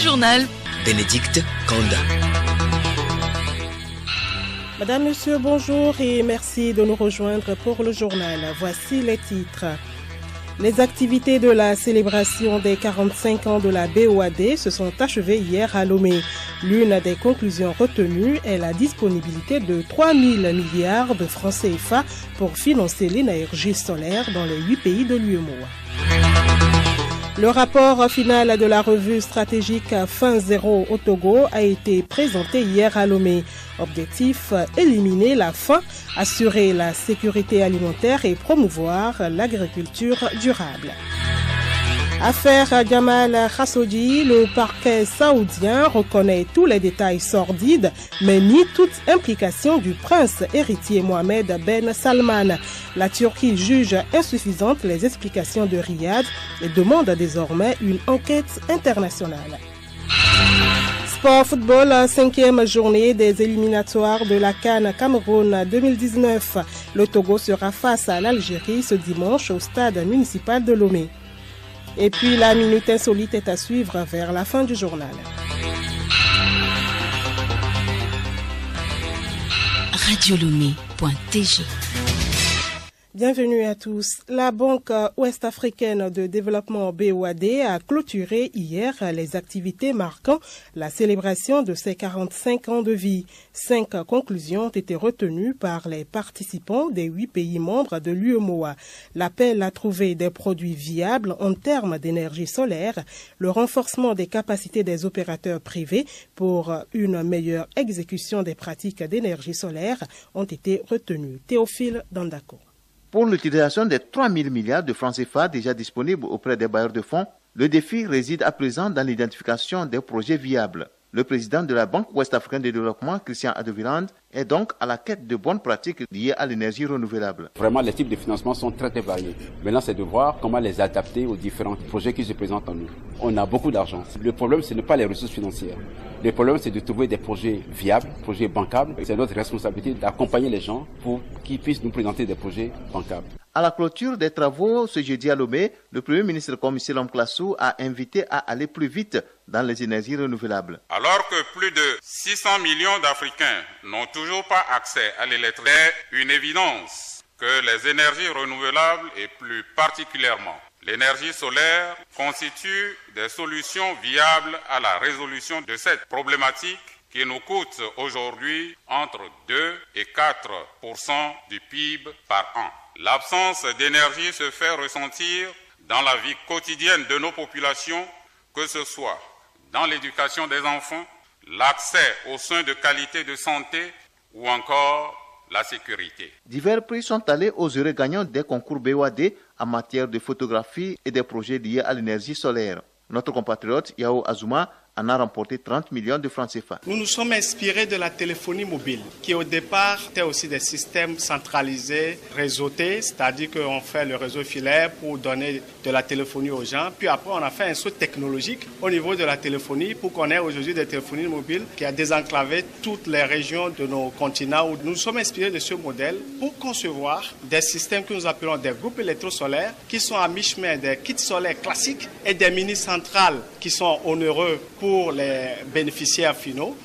journal. Bénédicte Kanda. Madame, Monsieur, bonjour et merci de nous rejoindre pour le journal. Voici les titres. Les activités de la célébration des 45 ans de la BOAD se sont achevées hier à Lomé. L'une des conclusions retenues est la disponibilité de 3 000 milliards de francs CFA pour financer l'énergie solaire dans les 8 pays de l'UEMOA. Le rapport final de la revue stratégique Fin Zéro au Togo a été présenté hier à Lomé. Objectif, éliminer la faim, assurer la sécurité alimentaire et promouvoir l'agriculture durable. Affaire Jamal Khashoggi, le parquet saoudien reconnaît tous les détails sordides, mais nie toute implication du prince héritier Mohamed Ben Salman. La Turquie juge insuffisantes les explications de Riyad et demande désormais une enquête internationale. Sport football, 5e journée des éliminatoires de la CAN Cameroun 2019. Le Togo sera face à l'Algérie ce dimanche au stade municipal de Lomé. Et puis la minute insolite est à suivre vers la fin du journal. Radiolomé.tg. Bienvenue à tous. La Banque ouest-africaine de développement BOAD a clôturé hier les activités marquant la célébration de ses 45 ans de vie. 5 conclusions ont été retenues par les participants des 8 pays membres de l'UEMOA. L'appel à trouver des produits viables en termes d'énergie solaire, le renforcement des capacités des opérateurs privés pour une meilleure exécution des pratiques d'énergie solaire ont été retenus. Théophile Dandako. Pour l'utilisation des 3 000 milliards de francs CFA déjà disponibles auprès des bailleurs de fonds, le défi réside à présent dans l'identification des projets viables. Le président de la Banque ouest-africaine de développement, Christian Adeviland, est donc à la quête de bonnes pratiques liées à l'énergie renouvelable. Vraiment, les types de financement sont très variés. Maintenant, c'est de voir comment les adapter aux différents projets qui se présentent en nous. On a beaucoup d'argent. Le problème, ce n'est pas les ressources financières. Le problème, c'est de trouver des projets viables, projets bancables. C'est notre responsabilité d'accompagner les gens pour qu'ils puissent nous présenter des projets bancables. À la clôture des travaux ce jeudi à Lomé, le Premier ministre Commissaire Lamklassou a invité à aller plus vite dans les énergies renouvelables. Alors que plus de 600 millions d'Africains n'ont toujours pas accès à l'électricité, c'est une évidence que les énergies renouvelables et plus particulièrement l'énergie solaire constituent des solutions viables à la résolution de cette problématique qui nous coûte aujourd'hui entre 2 et 4% du PIB par an. L'absence d'énergie se fait ressentir dans la vie quotidienne de nos populations, que ce soit dans l'éducation des enfants, l'accès aux soins de qualité de santé ou encore la sécurité. Divers prix sont allés aux heureux gagnants des concours BOAD en matière de photographie et des projets liés à l'énergie solaire. Notre compatriote Yao Azuma en a remporté 30 millions de francs CFA. Nous nous sommes inspirés de la téléphonie mobile, qui au départ était aussi des systèmes centralisés, réseautés, c'est-à-dire qu'on fait le réseau filaire pour donner de la téléphonie aux gens. Puis après, on a fait un saut technologique au niveau de la téléphonie pour qu'on ait aujourd'hui des téléphonies mobiles qui a désenclavé toutes les régions de nos continents. Où nous nous sommes inspirés de ce modèle pour concevoir des systèmes que nous appelons des groupes électrosolaires qui sont à mi-chemin des kits solaires classiques et des mini-centrales qui sont onéreux pour les bénéficiaires finaux.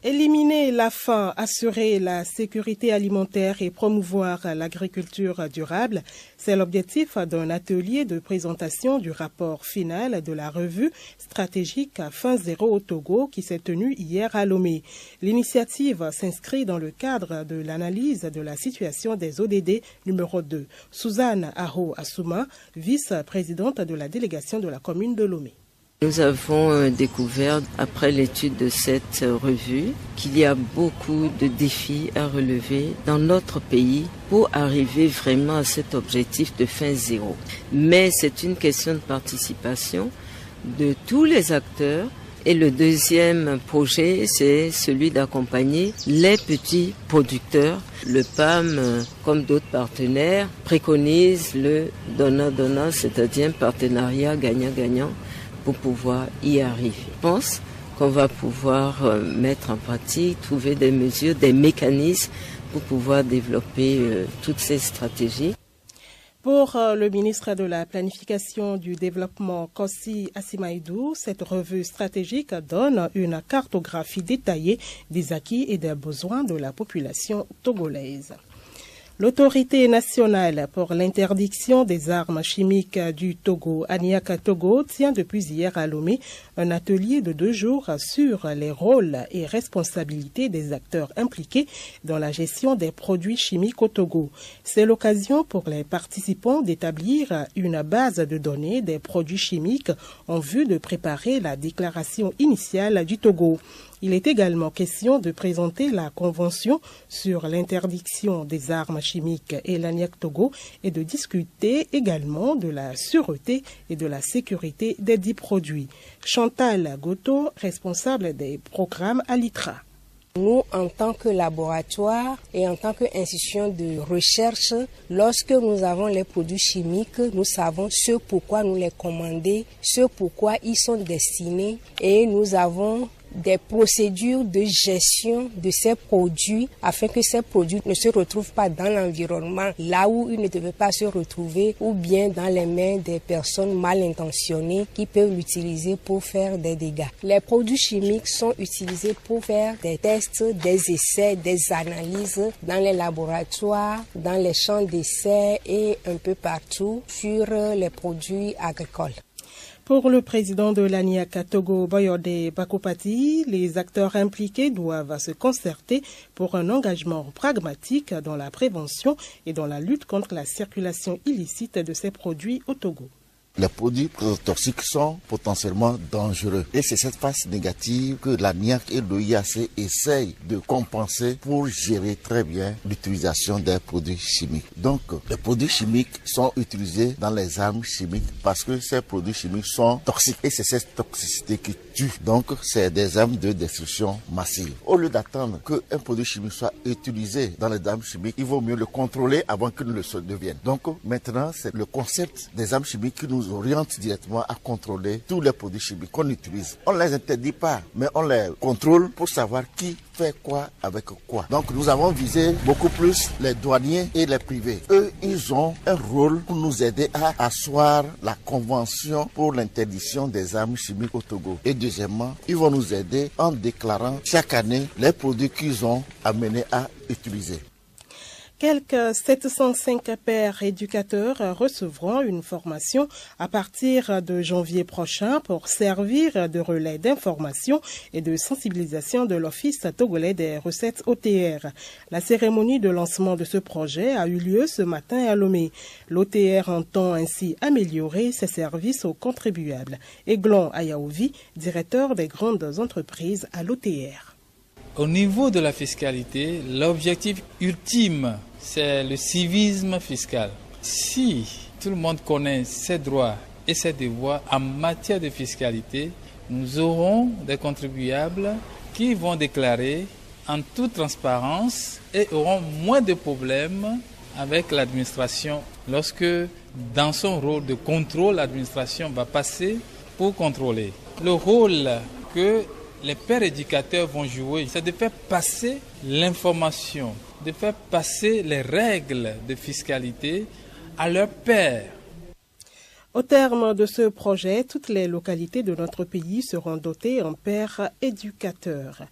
Éliminer la faim, assurer la sécurité alimentaire et promouvoir l'agriculture durable, c'est l'objectif d'un atelier de présentation du rapport final de la revue stratégique Fin Zéro au Togo qui s'est tenu hier à Lomé. L'initiative s'inscrit dans le cadre de l'analyse de la situation des ODD numéro 2. Suzanne Aho Assouma, vice-présidente de la délégation de la commune de Lomé. Nous avons découvert, après l'étude de cette revue, qu'il y a beaucoup de défis à relever dans notre pays pour arriver vraiment à cet objectif de fin zéro. Mais c'est une question de participation de tous les acteurs. Et le deuxième projet, c'est celui d'accompagner les petits producteurs. Le PAM, comme d'autres partenaires, préconise le donnant-donnant, c'est-à-dire un partenariat gagnant-gagnant pour pouvoir y arriver. Je pense qu'on va pouvoir mettre en pratique, trouver des mesures, des mécanismes pour pouvoir développer toutes ces stratégies. Pour le ministre de la Planification du Développement, Kossi Asimaïdou, cette revue stratégique donne une cartographie détaillée des acquis et des besoins de la population togolaise. L'autorité nationale pour l'interdiction des armes chimiques du Togo, Aniaka Togo, tient depuis hier à Lomé un atelier de 2 jours sur les rôles et responsabilités des acteurs impliqués dans la gestion des produits chimiques au Togo. C'est l'occasion pour les participants d'établir une base de données des produits chimiques en vue de préparer la déclaration initiale du Togo. Il est également question de présenter la Convention sur l'interdiction des armes chimiques et l'ANIAC Togo et de discuter également de la sûreté et de la sécurité des dits produits. Chantal Goto, responsable des programmes à l'ITRA. Nous, en tant que laboratoire et en tant qu'institution de recherche, lorsque nous avons les produits chimiques, nous savons ce pourquoi nous les commandons, ce pourquoi ils sont destinés et nous avons des procédures de gestion de ces produits afin que ces produits ne se retrouvent pas dans l'environnement là où ils ne devaient pas se retrouver ou bien dans les mains des personnes mal intentionnées qui peuvent l'utiliser pour faire des dégâts. Les produits chimiques sont utilisés pour faire des tests, des essais, des analyses dans les laboratoires, dans les champs d'essai et un peu partout sur les produits agricoles. Pour le président de l'ANIAC Togo, Boyode Bakopati, les acteurs impliqués doivent se concerter pour un engagement pragmatique dans la prévention et dans la lutte contre la circulation illicite de ces produits au Togo. Les produits toxiques sont potentiellement dangereux. Et c'est cette phase négative que l'ANIAC et l'OIAC essayent de compenser pour gérer très bien l'utilisation des produits chimiques. Donc, les produits chimiques sont utilisés dans les armes chimiques parce que ces produits chimiques sont toxiques. Et c'est cette toxicité qui tue. Donc, c'est des armes de destruction massive. Au lieu d'attendre qu'un produit chimique soit utilisé dans les armes chimiques, il vaut mieux le contrôler avant qu'il ne le devienne. Donc, maintenant, c'est le concept des armes chimiques qui nous oriente directement à contrôler tous les produits chimiques qu'on utilise. On ne les interdit pas, mais on les contrôle pour savoir qui fait quoi avec quoi. Donc nous avons visé beaucoup plus les douaniers et les privés. Eux, ils ont un rôle pour nous aider à asseoir la convention pour l'interdiction des armes chimiques au Togo. Et deuxièmement, ils vont nous aider en déclarant chaque année les produits qu'ils ont amenés à utiliser. Quelques 705 pères éducateurs recevront une formation à partir de janvier prochain pour servir de relais d'information et de sensibilisation de l'Office togolais des recettes OTR. La cérémonie de lancement de ce projet a eu lieu ce matin à Lomé. L'OTR entend ainsi améliorer ses services aux contribuables. Eglon Ayaovi, directeur des grandes entreprises à l'OTR. Au niveau de la fiscalité, l'objectif ultime, c'est le civisme fiscal. Si tout le monde connaît ses droits et ses devoirs en matière de fiscalité, nous aurons des contribuables qui vont déclarer en toute transparence et auront moins de problèmes avec l'administration lorsque, dans son rôle de contrôle, l'administration va passer pour contrôler. Le rôle que les pères éducateurs vont jouer, c'est de faire passer l'information, de faire passer les règles de fiscalité à leurs pairs. Au terme de ce projet, toutes les localités de notre pays seront dotées en pères éducateurs.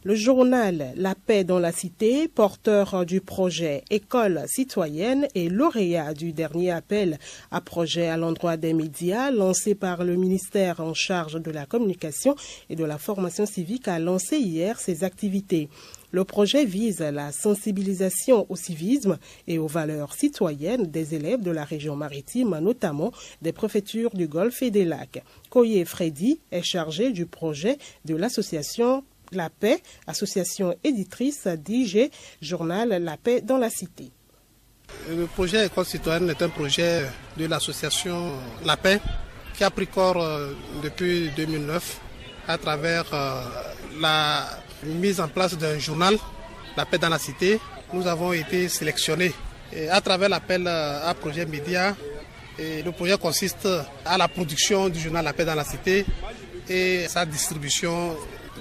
Le journal La Paix dans la Cité, porteur du projet École citoyenne et lauréat du dernier appel à projet à l'endroit des médias lancé par le ministère en charge de la communication et de la formation civique, a lancé hier ses activités. Le projet vise la sensibilisation au civisme et aux valeurs citoyennes des élèves de la région maritime, notamment des préfectures du Golfe et des Lacs. Koye Freddy est chargé du projet de l'association La Paix, association éditrice d'IG, journal La Paix dans la Cité. Le projet École citoyenne est un projet de l'association La Paix qui a pris corps depuis 2009 à travers la mise en place d'un journal, La Paix dans la Cité. Nous avons été sélectionnés et à travers l'appel à projet média. Et le projet consiste à la production du journal La Paix dans la Cité et sa distribution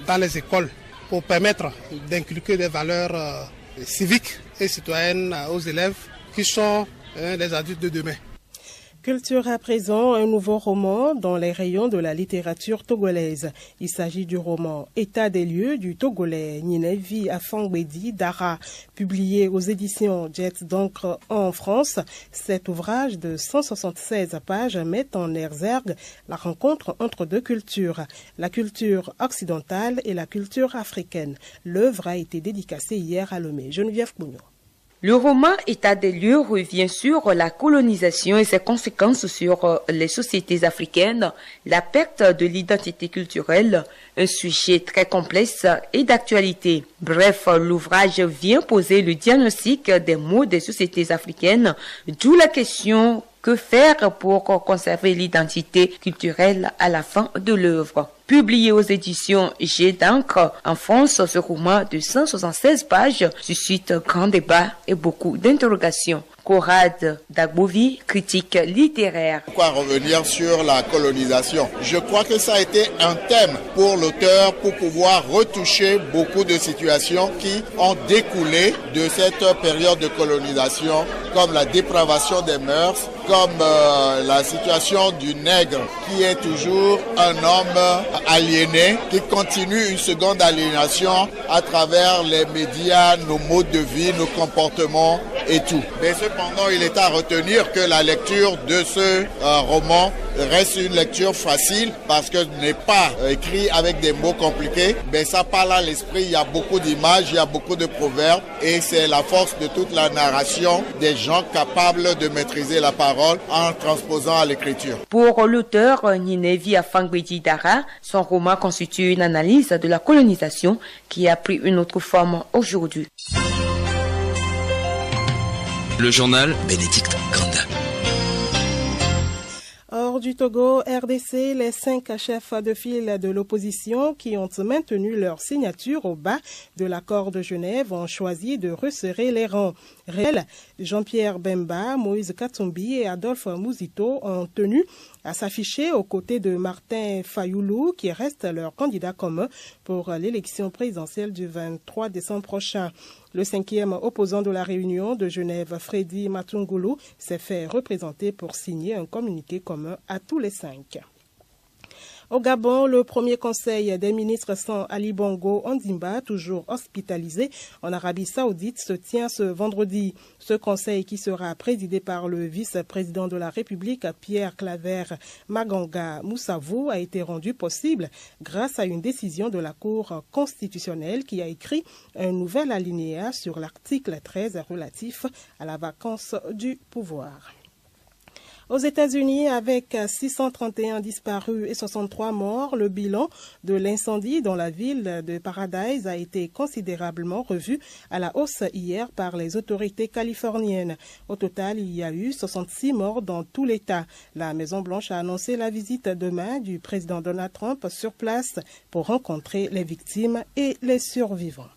dans les écoles pour permettre d'inculquer des valeurs civiques et citoyennes aux élèves qui sont les adultes de demain. Culture à présent, un nouveau roman dans les rayons de la littérature togolaise. Il s'agit du roman État des lieux du Togolais Ninevi Afangbedi Dara, publié aux éditions Jet d'encre en France. Cet ouvrage de 176 pages met en exergue la rencontre entre deux cultures, la culture occidentale et la culture africaine. L'œuvre a été dédicacée hier à Lomé. Geneviève Pougno. Le roman État des lieux revient sur la colonisation et ses conséquences sur les sociétés africaines, la perte de l'identité culturelle, un sujet très complexe et d'actualité. Bref, l'ouvrage vient poser le diagnostic des maux des sociétés africaines, d'où la question: que faire pour conserver l'identité culturelle à la fin de l'œuvre? Publié aux éditions Jet d'encre en France, ce roman de 176 pages suscite grand débat et beaucoup d'interrogations. Corrad Dagbovi, critique littéraire. Pourquoi revenir sur la colonisation? Je crois que ça a été un thème pour l'auteur pour pouvoir retoucher beaucoup de situations qui ont découlé de cette période de colonisation, comme la dépravation des mœurs, comme la situation du nègre qui est toujours un homme aliéné, qui continue une seconde aliénation à travers les médias, nos modes de vie, nos comportements et tout. Mais cependant, il est à retenir que la lecture de ce roman reste une lecture facile parce que ce n'est pas écrit avec des mots compliqués, mais ça parle à l'esprit, il y a beaucoup d'images, il y a beaucoup de proverbes et c'est la force de toute la narration des gens capables de maîtriser la parole en transposant à l'écriture. Pour l'auteur Ninevi Afangbedi Dara, son roman constitue une analyse de la colonisation qui a pris une autre forme aujourd'hui. Le journal Bénédicte Kanda. Hors du Togo, RDC, les 5 chefs de file de l'opposition qui ont maintenu leur signature au bas de l'accord de Genève ont choisi de resserrer les rangs. Réel, Jean-Pierre Bemba, Moïse Katumbi et Adolphe Mouzito ont tenu à s'afficher aux côtés de Martin Fayoulou, qui reste leur candidat commun pour l'élection présidentielle du 23 décembre prochain. Le 5e opposant de la réunion de Genève, Freddy Matungulu, s'est fait représenter pour signer un communiqué commun à tous les 5. Au Gabon, le premier conseil des ministres sans Ali Bongo Ondimba, toujours hospitalisé en Arabie Saoudite, se tient ce vendredi. Ce conseil, qui sera présidé par le vice-président de la République, Pierre Claver Maganga Moussavou, a été rendu possible grâce à une décision de la Cour constitutionnelle qui a écrit un nouvel alinéa sur l'article 13 relatif à la vacance du pouvoir. Aux États-Unis, avec 631 disparus et 63 morts, le bilan de l'incendie dans la ville de Paradise a été considérablement revu à la hausse hier par les autorités californiennes. Au total, il y a eu 66 morts dans tout l'État. La Maison-Blanche a annoncé la visite demain du président Donald Trump sur place pour rencontrer les victimes et les survivants.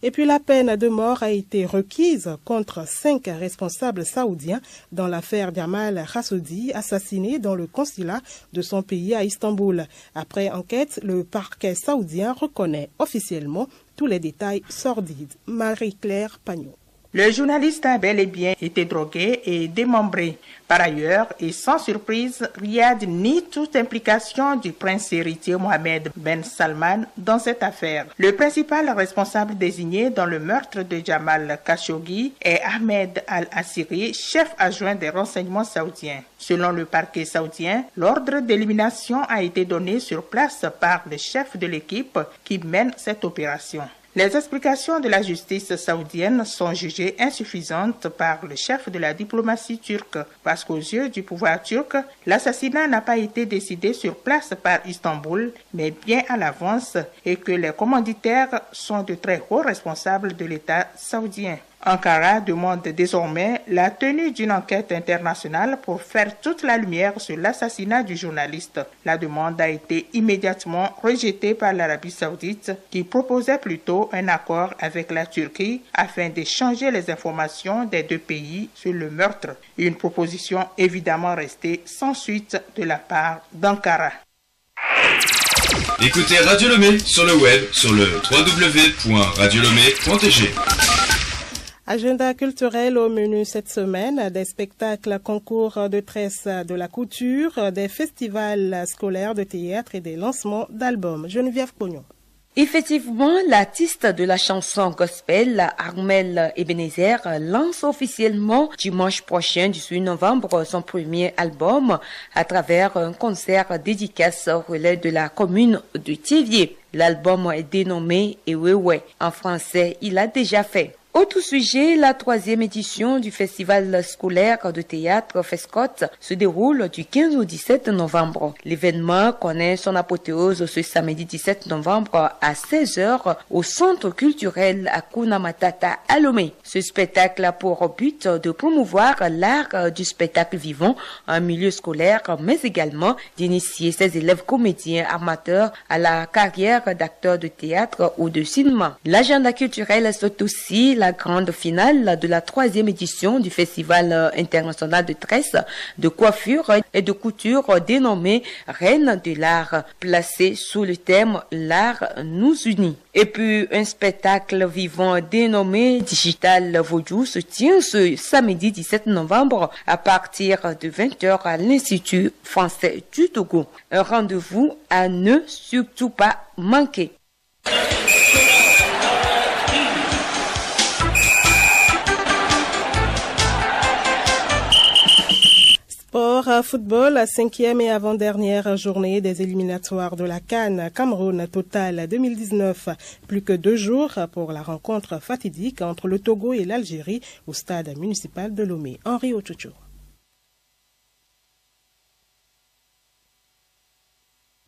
Et puis la peine de mort a été requise contre 5 responsables saoudiens dans l'affaire Jamal Khashoggi, assassiné dans le consulat de son pays à Istanbul. Après enquête, le parquet saoudien reconnaît officiellement tous les détails sordides. Marie-Claire Pagnot. Le journaliste a bel et bien été drogué et démembré. Par ailleurs, et sans surprise, Riyad nie toute implication du prince héritier Mohamed Ben Salman dans cette affaire. Le principal responsable désigné dans le meurtre de Jamal Khashoggi est Ahmed Al-Assiri, chef adjoint des renseignements saoudiens. Selon le parquet saoudien, l'ordre d'élimination a été donné sur place par le chef de l'équipe qui mène cette opération. Les explications de la justice saoudienne sont jugées insuffisantes par le chef de la diplomatie turque parce qu'aux yeux du pouvoir turc, l'assassinat n'a pas été décidé sur place par Istanbul, mais bien à l'avance et que les commanditaires sont de très hauts responsables de l'État saoudien. Ankara demande désormais la tenue d'une enquête internationale pour faire toute la lumière sur l'assassinat du journaliste. La demande a été immédiatement rejetée par l'Arabie saoudite qui proposait plutôt un accord avec la Turquie afin d'échanger les informations des deux pays sur le meurtre. Une proposition évidemment restée sans suite de la part d'Ankara. Écoutez Radio Lomé sur le web sur le www.radiolomé.tg. Agenda culturel au menu cette semaine, des spectacles, concours de tresse de la couture, des festivals scolaires de théâtre et des lancements d'albums. Geneviève Pognon. Effectivement, l'artiste de la chanson gospel, Armel Ebenezer, lance officiellement dimanche prochain, 18 novembre, son premier album à travers un concert dédicace au relais de la commune de Thiéviers. L'album est dénommé Ewewe. En français, il a déjà fait. Autre sujet, la 3e édition du festival scolaire de théâtre FESCOT se déroule du 15 au 17 novembre. L'événement connaît son apothéose ce samedi 17 novembre à 16h au centre culturel Hakuna Matata à Lomé. Ce spectacle a pour but de promouvoir l'art du spectacle vivant en milieu scolaire, mais également d'initier ses élèves comédiens amateurs à la carrière d'acteur de théâtre ou de cinéma. L'agenda culturel c'est aussi la grande finale de la 3e édition du Festival international de tresse, de coiffure et de couture dénommé Reine de l'art, placé sous le thème L'art nous unit. Et puis un spectacle vivant dénommé Digital Vodou se tient ce samedi 17 novembre à partir de 20h à l'Institut français du Togo. Un rendez-vous à ne surtout pas manquer. Sport, football, 5e et avant-dernière journée des éliminatoires de la CAN Cameroun Total 2019. Plus que 2 jours pour la rencontre fatidique entre le Togo et l'Algérie au stade municipal de Lomé. Henri Ochocho.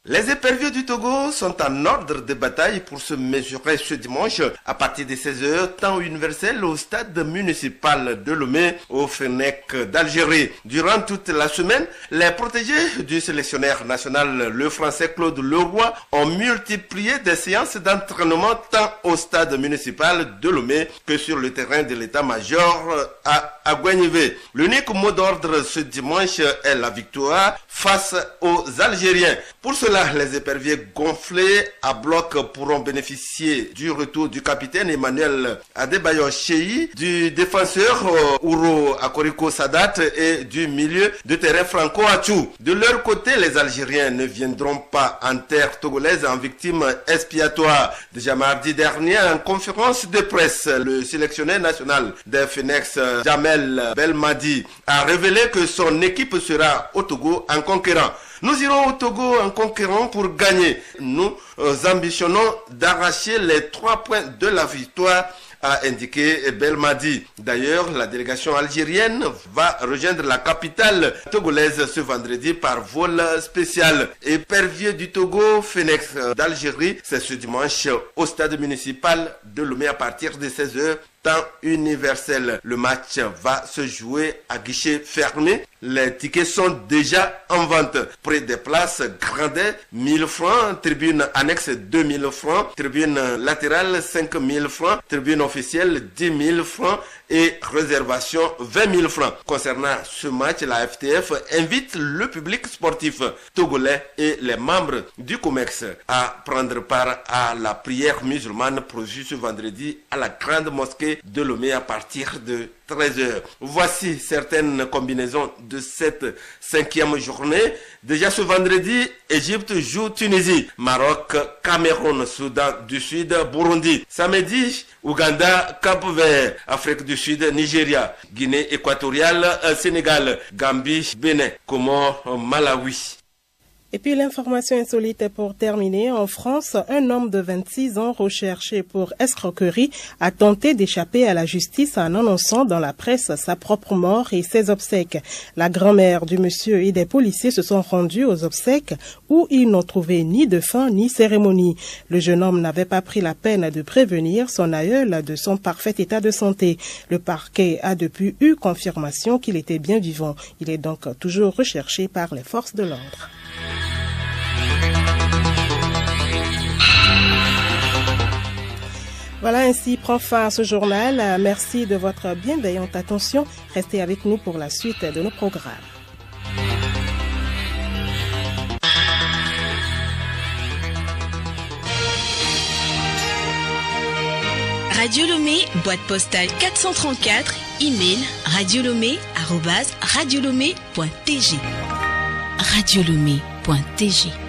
Les éperviers du Togo sont en ordre de bataille pour se mesurer ce dimanche à partir de 16h, temps universel au stade municipal de Lomé au Fennec d'Algérie. Durant toute la semaine, les protégés du sélectionneur national, le français Claude Leroy, ont multiplié des séances d'entraînement tant au stade municipal de Lomé que sur le terrain de l'état-major à Aguagnivé. L'unique mot d'ordre ce dimanche est la victoire face aux Algériens. Pour cela, les éperviers gonflés à bloc pourront bénéficier du retour du capitaine Emmanuel Adebayor Cheyi, du défenseur Ouro Akoriko Sadat et du milieu de terrain Franco Achou. De leur côté, les Algériens ne viendront pas en terre togolaise en victime expiatoire. Déjà mardi dernier, en conférence de presse, le sélectionneur national des Phoenix, Jamel Belmadi, a révélé que son équipe sera au Togo en conquérant. Nous irons au Togo en conquérant pour gagner. Nous ambitionnons d'arracher les 3 points de la victoire, a indiqué Belmadi. D'ailleurs, la délégation algérienne va rejoindre la capitale togolaise ce vendredi par vol spécial. Épervier du Togo, Phoenix d'Algérie, c'est ce dimanche au stade municipal de Lomé à partir de 16h. Temps universel. Le match va se jouer à guichet fermé. Les tickets sont déjà en vente. Prix des places, Grandet, 1000 francs. Tribune annexe, 2000 francs. Tribune latérale, 5000 francs. Tribune officielle, 10 000 francs. Et réservation, 20 000 francs. Concernant ce match, la FTF invite le public sportif togolais et les membres du COMEX à prendre part à la prière musulmane prévue ce vendredi à la grande mosquée de Lomé à partir de 13h. Voici certaines combinaisons de cette 5e journée. Déjà ce vendredi, Égypte joue Tunisie, Maroc, Cameroun, Soudan du Sud, Burundi. Samedi, Ouganda, Cap-Vert, Afrique du Sud, Nigeria, Guinée équatoriale, Sénégal, Gambie, Bénin, Comores, Malawi. Et puis l'information insolite pour terminer. En France, un homme de 26 ans recherché pour escroquerie a tenté d'échapper à la justice en annonçant dans la presse sa propre mort et ses obsèques. La grand-mère du monsieur et des policiers se sont rendus aux obsèques où ils n'ont trouvé ni de fin ni cérémonie. Le jeune homme n'avait pas pris la peine de prévenir son aïeul de son parfait état de santé. Le parquet a depuis eu confirmation qu'il était bien vivant. Il est donc toujours recherché par les forces de l'ordre. Voilà, ainsi prend fin ce journal. Merci de votre bienveillante attention. Restez avec nous pour la suite de nos programmes. Radio Radio Lomé, boîte postale 434, email radiolomé@radiolomé.tg. radiolomé.tg